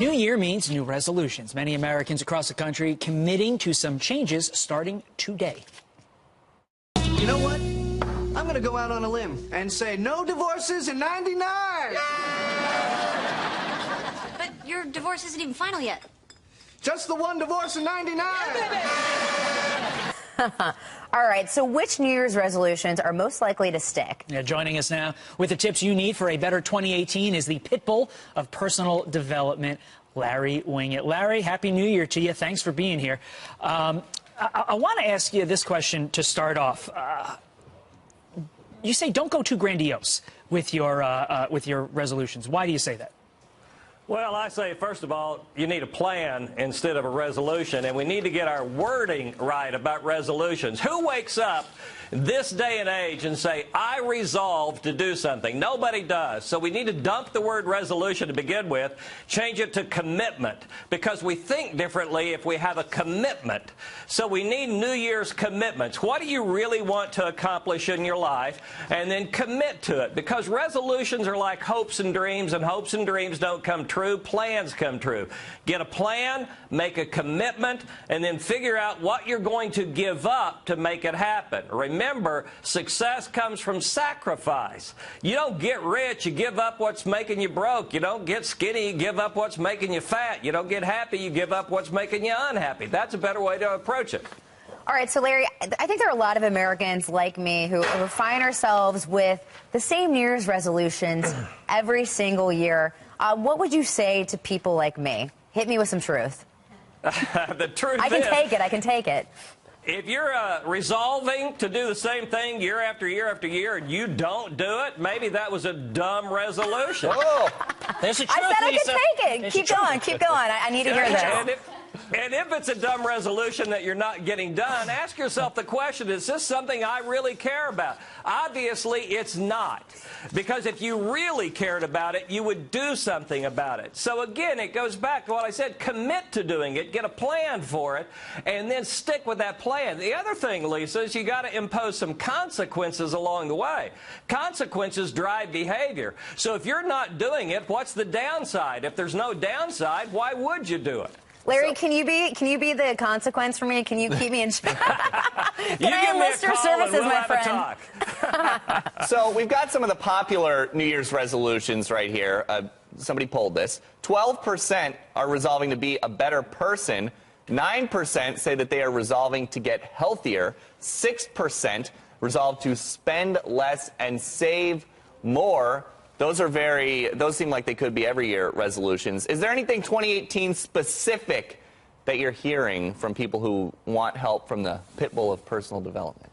New year means new resolutions. Many Americans across the country committing to some changes starting today. You know what? I'm going to go out on a limb and say no divorces in '99. But your divorce isn't even final yet. Just the one divorce in '99. All right, so which New Year's resolutions are most likely to stick? Yeah, joining us now with the tips you need for a better 2018 is the pit bull of personal development, Larry Winget. Larry, Happy New Year to you. Thanks for being here. I want to ask you this question to start off. You say don't go too grandiose with your resolutions. Why do you say that? Well, I say, first of all, you need a plan instead of a resolution, and we need to get our wording right about resolutions. Who wakes up this day and age and say, I resolve to do something? Nobody does. So we need to dump the word resolution to begin with, change it to commitment, because we think differently if we have a commitment. So we need New Year's commitments. What do you really want to accomplish in your life? And then commit to it, because resolutions are like hopes and dreams don't come true. Plans come true. Get a plan, make a commitment, and then figure out what you're going to give up to make it happen. Remember, success comes from sacrifice. You don't get rich, you give up what's making you broke. You don't get skinny, you give up what's making you fat. You don't get happy, you give up what's making you unhappy. That's a better way to approach it. All right, so Larry, I think there are a lot of Americans like me who find ourselves with the same New Year's resolutions every single year. What would you say to people like me? Hit me with some truth. The truth I can take it. I can take it. If you're resolving to do the same thing year after year after year and you don't do it, maybe that was a dumb resolution. Oh, there's a truth, I said I Lisa. can take it. There's Keep going. Keep going. I need to hear this. And if it's a dumb resolution that you're not getting done, ask yourself the question, is this something I really care about? Obviously, it's not. Because if you really cared about it, you would do something about it. So again, it goes back to what I said, commit to doing it, get a plan for it, and then stick with that plan. The other thing, Lisa, is you got to impose some consequences along the way. Consequences drive behavior. So if you're not doing it, what's the downside? If there's no downside, why would you do it? Larry, can you be the consequence for me? Can you keep me in check? Can I enlist your services, my friend? So we've got some of the popular New Year's resolutions right here. Somebody polled this. 12% are resolving to be a better person. 9% say that they are resolving to get healthier. 6% resolve to spend less and save more. Those seem like they could be every year resolutions. Is there anything 2018 specific that you're hearing from people who want help from the pit bull of personal development?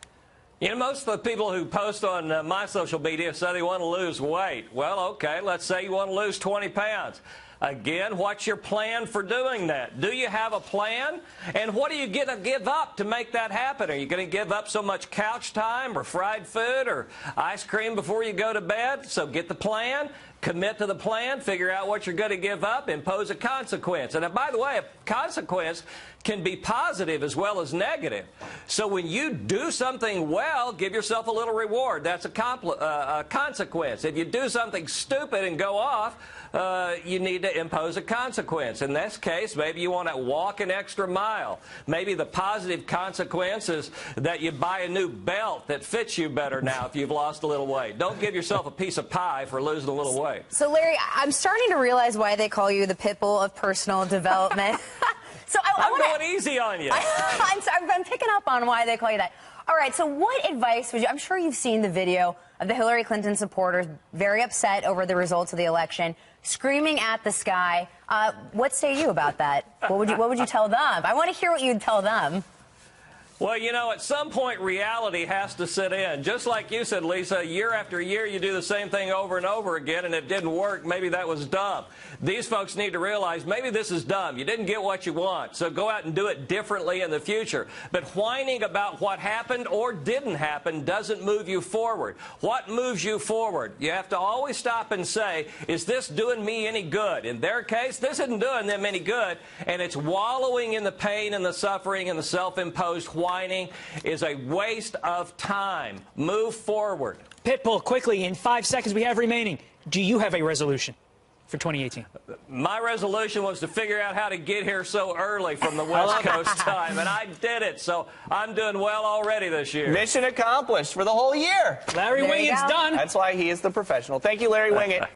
You know, most of the people who post on my social media say they want to lose weight. Well, okay, let's say you want to lose 20 pounds. Again, what's your plan for doing that? Do you have a plan? And what are you going to give up to make that happen? Are you going to give up so much couch time or fried food or ice cream before you go to bed? So get the plan, commit to the plan, figure out what you're going to give up, impose a consequence. And by the way, a consequence can be positive as well as negative. So when you do something well, give yourself a little reward. That's a consequence. If you do something stupid and go off, you need to impose a consequence. In this case, maybe you want to walk an extra mile. Maybe the positive consequence is that you buy a new belt that fits you better now if you've lost a little weight. Don't give yourself a piece of pie for losing a little weight. So, Larry, I'm starting to realize why they call you the pit bull of personal development. So I'm going easy on you. I'm picking up on why they call you that. All right, so what advice would you... I'm sure you've seen the video of the Hillary Clinton supporters very upset over the results of the election, screaming at the sky. What say you about that? What would you tell them? I want to hear what you'd tell them. Well, you know, at some point, reality has to sit in. Just like you said, Lisa, year after year, you do the same thing over and over again, and it didn't work. Maybe that was dumb. These folks need to realize maybe this is dumb. You didn't get what you want, so go out and do it differently in the future. But whining about what happened or didn't happen doesn't move you forward. What moves you forward? You have to always stop and say, is this doing me any good? In their case, this isn't doing them any good, and it's wallowing in the pain and the suffering and the self-imposed whining is a waste of time. Move forward. Pitbull, quickly, in 5 seconds we have remaining. Do you have a resolution? for 2018? My resolution was to figure out how to get here so early from the West Coast time, and I did it. So I'm doing well already this year. Mission accomplished for the whole year. Larry There you Winget's go. done. That's why he is the professional. Thank you, Larry Winget.